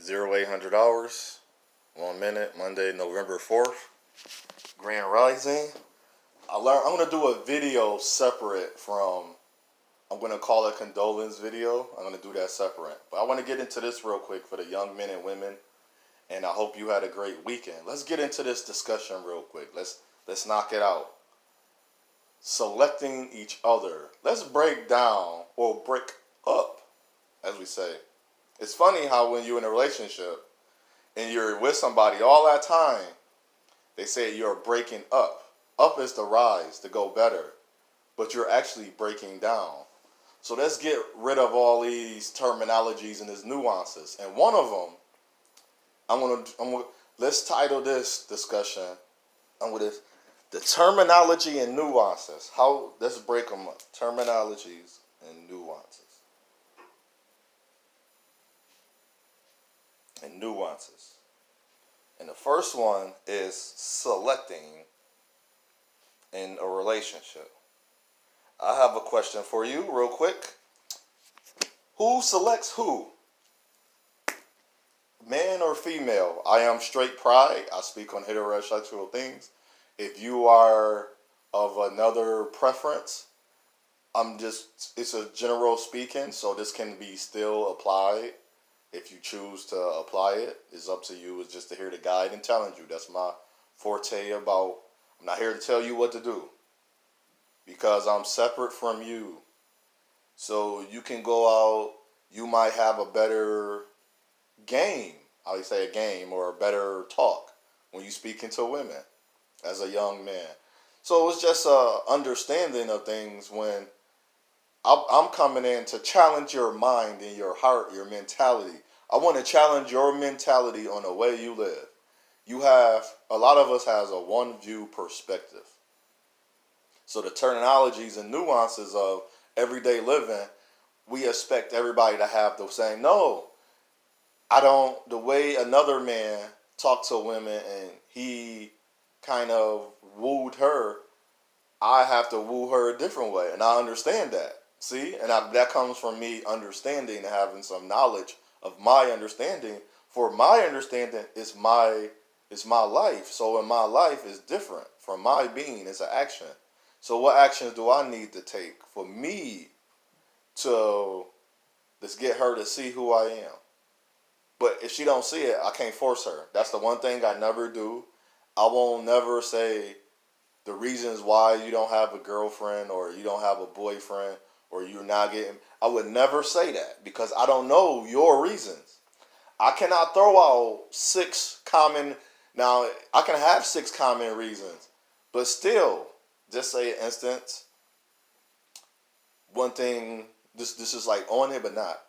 $0 1 minute, Monday, November 4th. Grand Rising. I'm gonna do a video separate from. I'm gonna call it a condolence video. I'm gonna do that separate. But I want to get into this real quick for the young men and women, and I hope you had a great weekend. Let's get into this discussion real quick. Let's knock it out. Selecting each other. Let's break down or break up, as we say. It's funny how when you're in a relationship and you're with somebody all that time, they say you're breaking up. Up is to rise, to go better, but you're actually breaking down. So let's get rid of all these terminologies and these nuances. And one of them, let's title this discussion. The terminology and nuances. Let's break them up. Terminologies and nuances. And nuances. And the first one is selecting in a relationship. I have a question for you real quick. Who selects who? Man or female? I am straight pride. I speak on heterosexual things. If you are of another preference, it's a general speaking, so this can be still applied. If you choose to apply it, it's up to you. It's just to hear the guide and telling you. That's my forte about. I'm not here to tell you what to do because I'm separate from you. So you can go out, you might have a better game, I would say a game, or a better talk when you speaking to women as a young man. So it's just a understanding of things when I'm coming in to challenge your mind and your heart, your mentality. I want to challenge your mentality on the way you live. A lot of us has a one view perspective. So the terminologies and nuances of everyday living, we expect everybody to have the same. No, I don't. The way another man talked to women and he kind of wooed her, I have to woo her a different way. And I understand that. See? And that comes from me understanding and having some knowledge of my understanding. For my understanding, it's my life. So in my life is different from my being. It's an action. So what actions do I need to take for me to just get her to see who I am? But if she don't see it, I can't force her. That's the one thing I never do. I won't never say the reasons why you don't have a girlfriend or you don't have a boyfriend or you're not getting. I would never say that because I don't know your reasons. I cannot throw out 6 common. Now I can have 6 common reasons, but still, just say an instance. One thing. This is like on it, but not.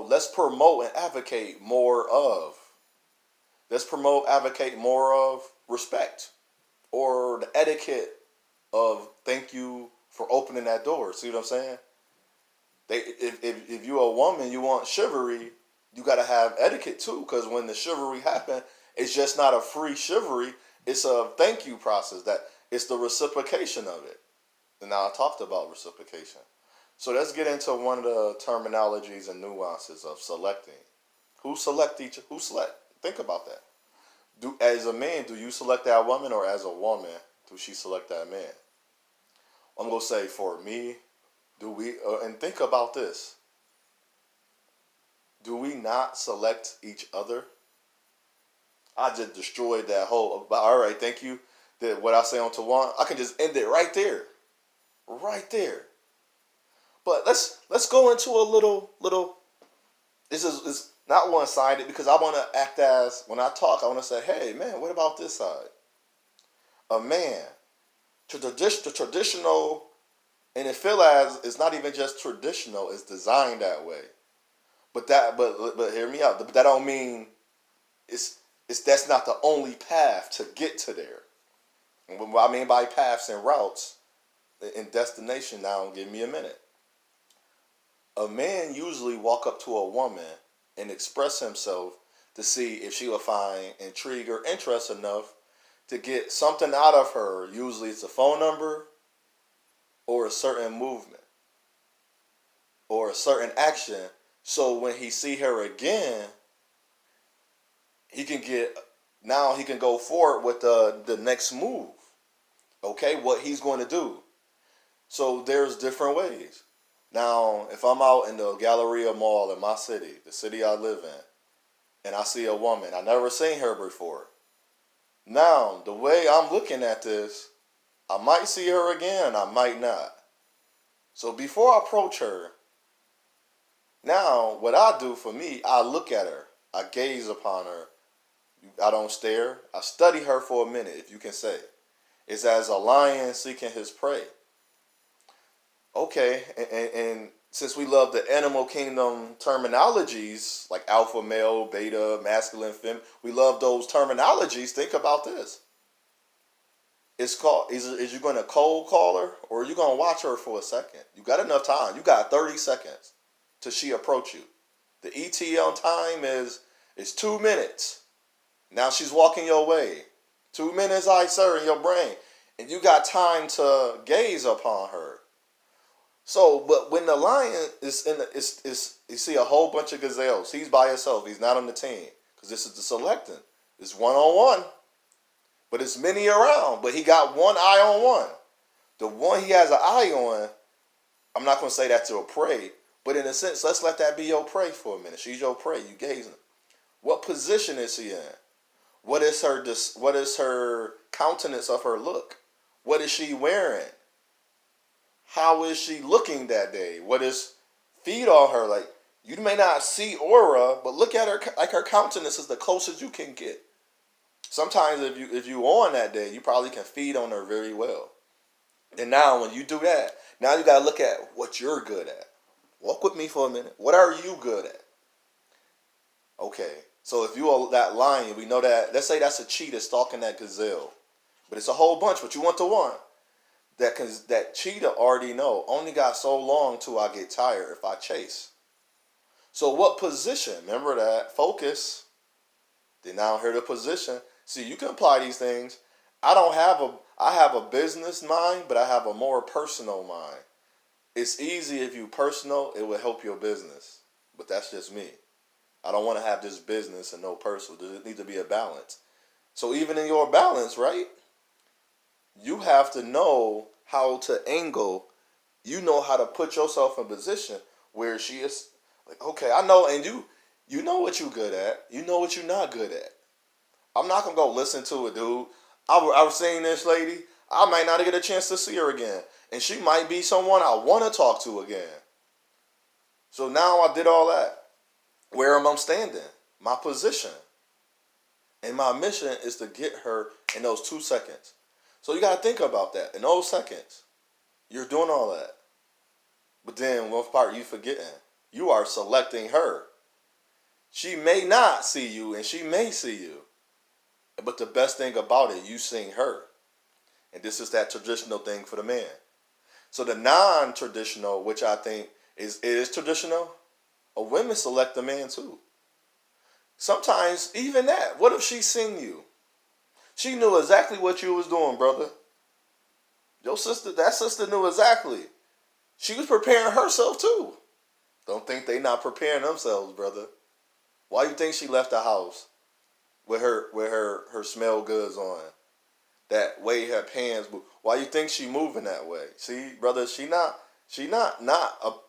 Let's promote and advocate more of. Let's promote, advocate more of respect or the etiquette of thank you for opening that door. See what I'm saying? If you're a woman, you want chivalry, you got to have etiquette too, because when the chivalry happen, it's just not a free chivalry. It's a thank you process. That it's the reciprocation of it. And now I talked about reciprocation. So let's get into one of the terminologies and nuances of selecting. Who select? Think about that. As a man, do you select that woman, or as a woman, do she select that man? I'm gonna say for me, do we? And think about this. Do we not select each other? I just destroyed that whole. All right, thank you. That what I say on to one, I can just end it right there, right there. But let's go into a little. This is not one sided because I want to act as when I talk. I want to say, hey man, what about this side? A man, the traditional, and it feel as it's not even just traditional. It's designed that way. But hear me out. But that don't mean that's not the only path to get to there. And what I mean by paths and routes and destination. Now, give me a minute. A man usually walk up to a woman and express himself to see if she will find intrigue or interest enough to get something out of her. Usually it's a phone number or a certain movement or a certain action. So when he see her again, he can get, now he can go forward with the next move. Okay, what he's going to do. So there's different ways. Now, if I'm out in the Galleria Mall in my city, the city I live in, and I see a woman, I never seen her before. Now, the way I'm looking at this, I might see her again, I might not. So before I approach her, now what I do for me, I look at her, I gaze upon her, I don't stare, I study her for a minute, if you can say. It's as a lion seeking his prey. Okay, and since we love the animal kingdom terminologies, like alpha male, beta, masculine, fem, we love those terminologies. Think about this. It's called, is you going to cold call her, or are you going to watch her for a second? You got enough time. You got 30 seconds till she approach you. The ETL time is 2 minutes. Now she's walking your way. 2 minutes, I sir, in your brain. And you got time to gaze upon her. So, but when the lion is in you see a whole bunch of gazelles. He's by himself. He's not on the team. Because this is the selecting. It's one-on-one. But it's many around. But he got one eye on one. The one he has an eye on, I'm not going to say that to a prey. But in a sense, let's let that be your prey for a minute. She's your prey. You gazing. What position is she in? What is her countenance of her look? What is she wearing? How is she looking that day? What is feed on her? Like, you may not see aura, but look at her, like her countenance is the closest you can get. Sometimes if you on that day, you probably can feed on her very well. And now when you do that, now you gotta look at what you're good at. Walk with me for a minute. What are you good at? Okay, so if you are that lion, we know that, let's say that's a cheetah stalking that gazelle. But it's a whole bunch, but you want the one. That cheetah already know, only got so long till I get tired if I chase. So what position? Remember that, focus. Then now here the position. See, you can apply these things. I have a business mind, but I have a more personal mind. It's easy if you personal, it will help your business. But that's just me. I don't want to have this business and no personal. There needs to be a balance. So even in your balance, right? You have to know how to angle. You know how to put yourself in position where she is like, okay, I know, and you know what you're good at. You know what you're not good at. I'm not gonna go listen to a dude. I was seeing this lady. I might not get a chance to see her again, and she might be someone I want to talk to again. So now I did all that. Where am I standing? My position. And my mission is to get her in those 2 seconds. So you got to think about that. In those seconds, you're doing all that. But then one part you forgetting. You are selecting her. She may not see you and she may see you. But the best thing about it, you seeing her. And this is that traditional thing for the man. So the non-traditional, which I think is traditional, a women select the man too. Sometimes even that. What if she seen you? She knew exactly what you was doing, brother. Your sister, that sister knew exactly. She was preparing herself too. Don't think they not preparing themselves, brother. Why you think she left the house with her smell goods on? That way her pants move. Why you think she moving that way? See, brother, she not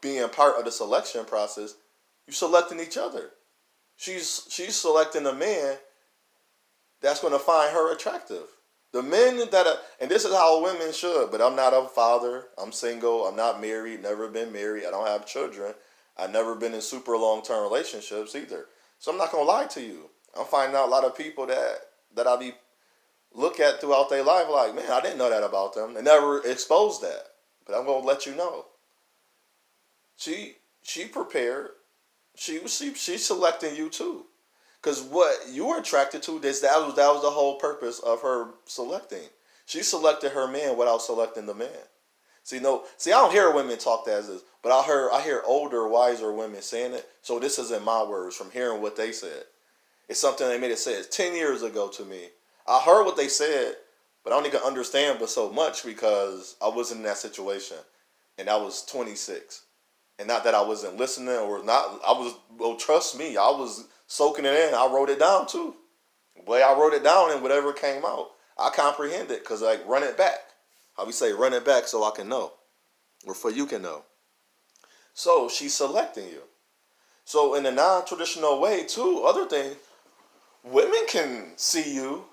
being part of the selection process. You selecting each other. She's selecting a man that's going to find her attractive. The men that are, and this is how women should, but I'm not a father. I'm single. I'm not married. Never been married. I don't have children. I've never been in super long-term relationships either. So I'm not going to lie to you. I'm finding out a lot of people that I be look at throughout their life like, man, I didn't know that about them. They never exposed that. But I'm going to let you know. She prepared. She's selecting you too. Because what you were attracted to, that was the whole purpose of her selecting. She selected her man without selecting the man. I don't hear women talk that as this, but I hear older, wiser women saying it. So this isn't my words from hearing what they said. It's something they made it say 10 years ago to me. I heard what they said, but I don't even understand but so much because I was in that situation, and I was 26. And not that I wasn't listening or not. Trust me, I was soaking it in. I wrote it down too. the way I wrote it down and whatever came out, I comprehend it because like run it back. How we say run it back so I can know, or for you can know. So she's selecting you. So in a non-traditional way too, other thing, women can see you.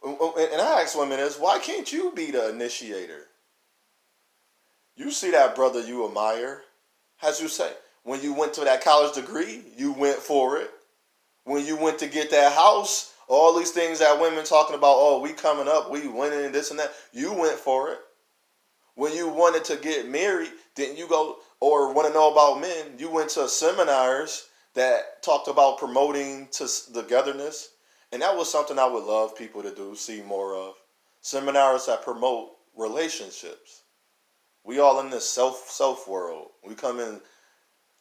And I ask women is, why can't you be the initiator? You see that brother you admire, as you say, when you went to that college degree, you went for it. When you went to get that house, all these things that women talking about, oh, we coming up, we winning, this and that, you went for it. When you wanted to get married, didn't you go, or want to know about men, you went to seminars that talked about promoting to togetherness. And that was something I would love people to do, see more of. Seminars that promote relationships. We all in this self world. We come in,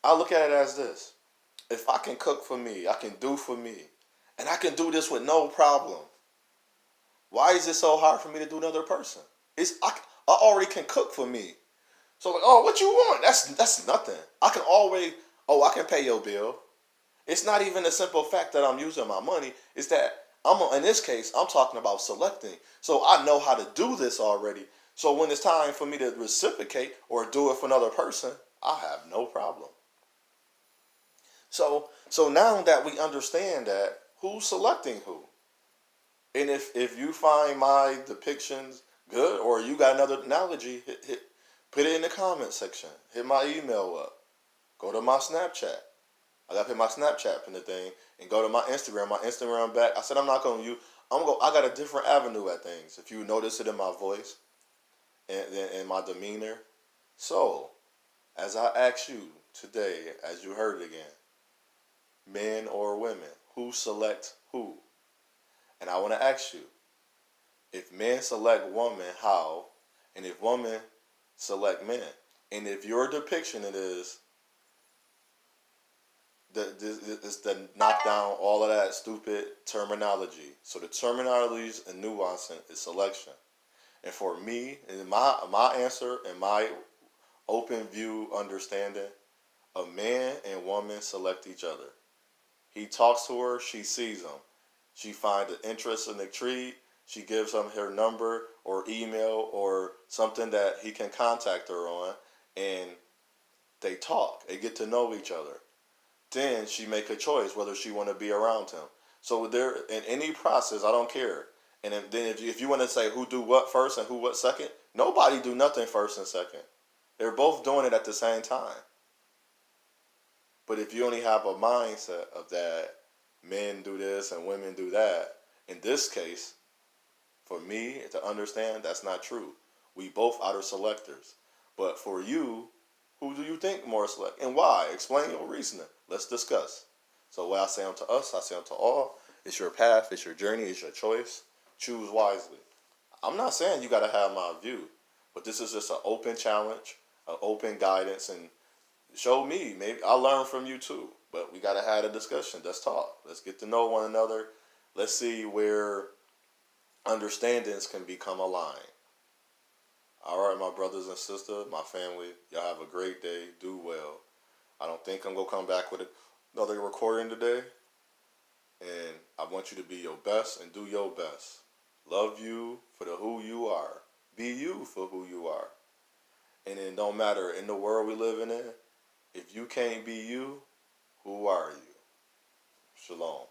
I look at it as this. If I can cook for me, I can do for me, and I can do this with no problem, why is it so hard for me to do another person? I already can cook for me. So like, oh, what you want? That's nothing. I can always, oh, I can pay your bill. It's not even the simple fact that I'm using my money. It's that in this case, I'm talking about selecting. So I know how to do this already. So when it's time for me to reciprocate or do it for another person, I have no problem. So now that we understand that, who's selecting who? And if you find my depictions good, or you got another analogy, put it in the comment section. Hit my email up. Go to my Snapchat. I got to hit my Snapchat in the thing, and go to my Instagram. My Instagram back. I said I'm not going to use. I got a different avenue at things. If you notice it in my voice and my demeanor. So, as I ask you today, as you heard it again, men or women, who select who? And I want to ask you, if men select women, how? And if women select men? And if your depiction it is the knock down all of that stupid terminology. So the terminologies and nuances is selection. And for me, in my answer and my open view understanding, a man and woman select each other. He talks to her, she sees him. She finds an interest in the tree. She gives him her number or email or something that he can contact her on, and they talk. They get to know each other. Then she make a choice whether she want to be around him. So there, in any process, I don't care. And then if you want to say who do what first and who what second, nobody do nothing first and second. They're both doing it at the same time. But if you only have a mindset of that, men do this and women do that, in this case, for me to understand, that's not true. We both are selectors. But for you, who do you think more select? And why? Explain your reasoning. Let's discuss. So what I say unto us, I say unto all, it's your path, it's your journey, it's your choice. Choose wisely. I'm not saying you got to have my view, but this is just an open challenge, an open guidance, and show me. Maybe I'll learn from you too. But we got to have a discussion. Let's talk. Let's get to know one another. Let's see where understandings can become aligned. All right, my brothers and sisters, my family, y'all have a great day. Do well. I don't think I'm going to come back with another recording today. And I want you to be your best and do your best. Love you for the who you are. Be you for who you are. And it don't matter in the world we living in, if you can't be you, who are you? Shalom.